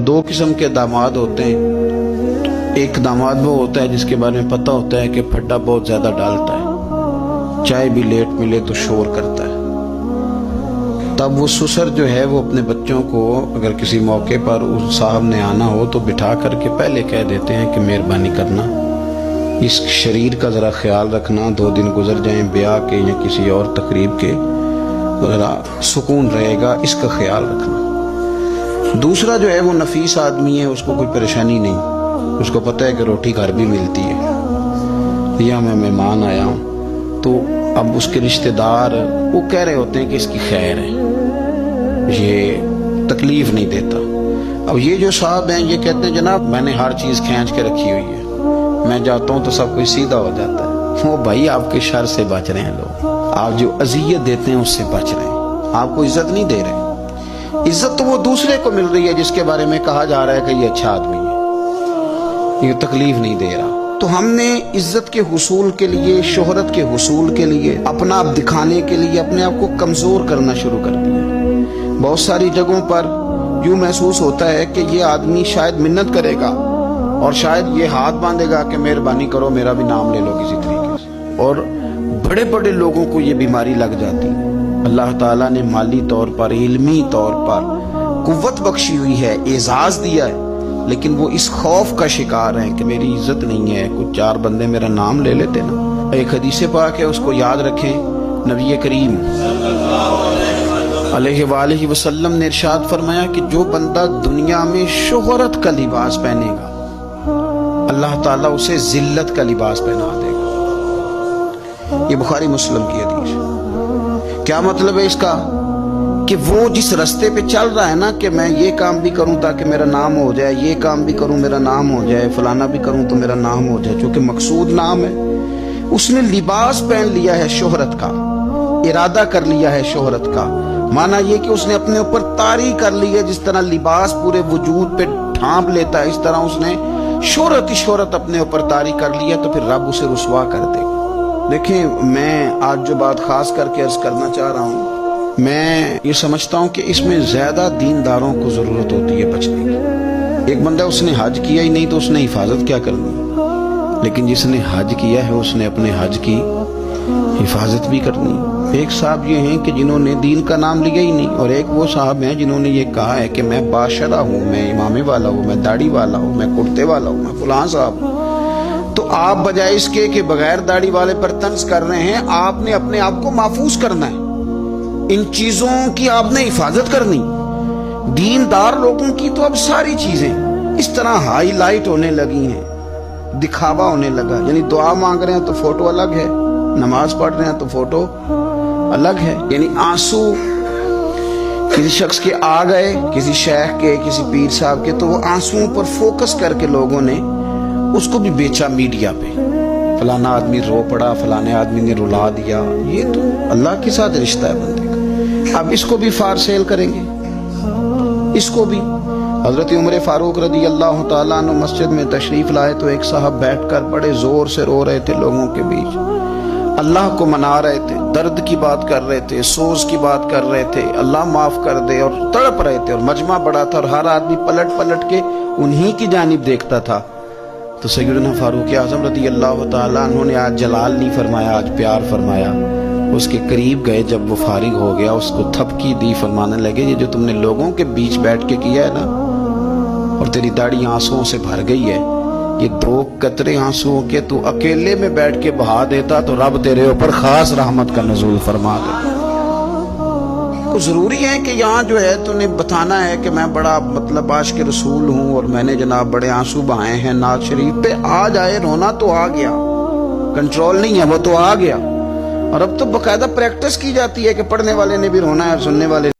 दो किस्म के दामाद होते हैं। एक दामाद वो होता है जिसके बारे में पता होता है कि फड्डा बहुत ज्यादा डालता है, चाय भी लेट मिले तो शोर करता है। तब वो ससुर जो है वो अपने बच्चों को अगर किसी मौके पर उस साहब ने आना हो तो बिठा करके पहले कह देते हैं कि मेहरबानी करना, इस शरीर का ज़रा ख्याल रखना, 2 दिन गुजर जाएं ब्याह के या किसी और तकरीब के, ज़रा सुकून रहेगा, इसका ख्याल रखना। दूसरा जो है वो नफीस आदमी है, उसको कोई परेशानी नहीं, उसको पता है कि रोटी घर भी मिलती है, या मैं मेहमान आया हूँ, तो अब उसके रिश्तेदार वो कह रहे होते हैं कि इसकी खैर है, ये तकलीफ नहीं देता। अब ये जो साहब हैं ये कहते हैं जनाब मैंने हर चीज़ खींच के रखी हुई है, मैं जाता हूँ तो सब कुछ सीधा हो जाता है। वो भाई आपके शर से बच रहे हैं लोग, आप जो अजियत देते हैं उससे बच रहे हैं, आपको इज्जत नहीं दे रहे। इज्जत तो वो दूसरे को मिल रही है जिसके बारे में कहा जा रहा है कि ये अच्छा आदमी है, ये तकलीफ नहीं दे रहा। तो हमने इज्जत के हुसूल के लिए, शोहरत के हुसूल के लिए, अपना आप दिखाने के लिए अपने आप को कमजोर करना शुरू कर दिया। बहुत सारी जगहों पर यूं महसूस होता है कि ये आदमी शायद मिन्नत करेगा और शायद ये हाथ बांधेगा कि मेहरबानी करो मेरा भी नाम ले लो किसी तरीके से, और बड़े बड़े लोगों को ये बीमारी लग जाती है। अल्लाह ताला ने माली तौर पर, इल्मी तौर पर कुव्वत बख्शी हुई है, एजाज दिया है, लेकिन वो इस खौफ का शिकार हैं कि मेरी इज्जत नहीं है, कुछ 4 बंदे मेरा नाम ले लेते ना। एक हदीस पाक है, उसको याद रखें। नबी करीम अलैहि वसल्लम ने इरशाद फरमाया कि जो बंदा दुनिया में शोहरत का लिबास पहनेगा अल्लाह ताला उसे जिल्लत का लिबास पहना देगा। ये बुखारी मुस्लिम की हदीस है। क्या मतलब है इसका? कि वो जिस रास्ते पे चल रहा है ना कि मैं ये काम भी करूं ताकि मेरा नाम हो जाए, ये काम भी करूं मेरा नाम हो जाए, फलाना भी करूं तो मेरा नाम हो जाए, चूंकि मकसूद नाम है, उसने लिबास पहन लिया है शोहरत का, इरादा कर लिया है शोहरत का। माना ये कि उसने अपने ऊपर तारी कर ली है, जिस तरह लिबास पूरे वजूद पे ढांप लेता है, इस तरह उसने शोहरत ही शोहरत अपने ऊपर तारी कर लिया, तो फिर रब उसे रुसवा कर देगा। देखें, मैं आज जो बात खास करके अर्ज करना चाह रहा हूँ, मैं ये समझता हूँ कि इसमें ज्यादा दीनदारों को जरूरत होती है बचने की। एक बंदा उसने हज किया ही नहीं तो उसने हिफाजत क्या करनी, लेकिन जिसने हज किया है उसने अपने हज की हिफाजत भी करनी। एक साहब ये हैं कि जिन्होंने दीन का नाम लिया ही नहीं, और एक वो साहब हैं जिन्होंने ये कहा है कि मैं बादशाह हूँ, मैं इमामे वाला हूँ, मैं दाढ़ी वाला हूँ, मैं कुर्ते वाला हूँ, मैं फलां साहब हूँ। तो आप बजाय इसके कि बगैर दाढ़ी वाले पर तंज कर रहे हैं, आपने अपने आप को महफूज करना है, इन चीजों की आपने हिफाजत करनी। दीनदार लोगों की तो अब सारी चीजें इस तरह हाईलाइट होने लगी हैं, दिखावा होने लगा। यानी दुआ मांग रहे हैं तो फोटो अलग है, नमाज पढ़ रहे हैं तो फोटो अलग है। यानी आंसू किसी शख्स के आ गए, किसी शेख के, किसी पीर साहब के, तो वो आंसुओं पर फोकस करके लोगों ने उसको भी बेचा मीडिया पे, फलाना आदमी रो पड़ा, फलाने आदमी ने रुला दिया। ये तो अल्लाह के साथ रिश्ता है बंदे का। अब इसको भी फार सेल करेंगे, इसको भी। हजरत उमर फारूक रदी अल्लाह तआला अन्हु मस्जिद में तशरीफ लाए तो एक साहब बैठकर बड़े जोर से रो रहे थे लोगों के बीच, अल्लाह को मना रहे थे, दर्द की बात कर रहे थे, सोज की बात कर रहे थे, अल्लाह माफ कर दे, और तड़प रहे थे। और मजमा बड़ा था और हर आदमी पलट पलट के उन्हीं की जानिब देखता था। तो सैयदना फारूक आज़म रज़ी अल्लाह तआला अन्हु ने आज जलाल नहीं फरमाया, आज प्यार फरमाया। उसके करीब गए, जब वो फारिग हो गया उसको थपकी दी, फरमाने लगे ये जो तुमने लोगों के बीच बैठ के किया है ना, और तेरी दाढ़ी आंसुओं से भर गई है, ये 2 कतरे आंसुओं के तू अकेले में बैठ के बहा देता तो रब तेरे ऊपर खास रहमत का नज़ूल फरमा दे। तो जरूरी है कि यहाँ जो है तूने बताना है कि मैं बड़ा मतलब आशिक रसूल हूँ और मैंने जनाब बड़े आंसू बहाए हैं नाज शरीफ पे। आ जाए, रोना तो आ गया, कंट्रोल नहीं है, वो तो आ गया। और अब तो बाकायदा प्रैक्टिस की जाती है कि पढ़ने वाले ने भी रोना है और सुनने वाले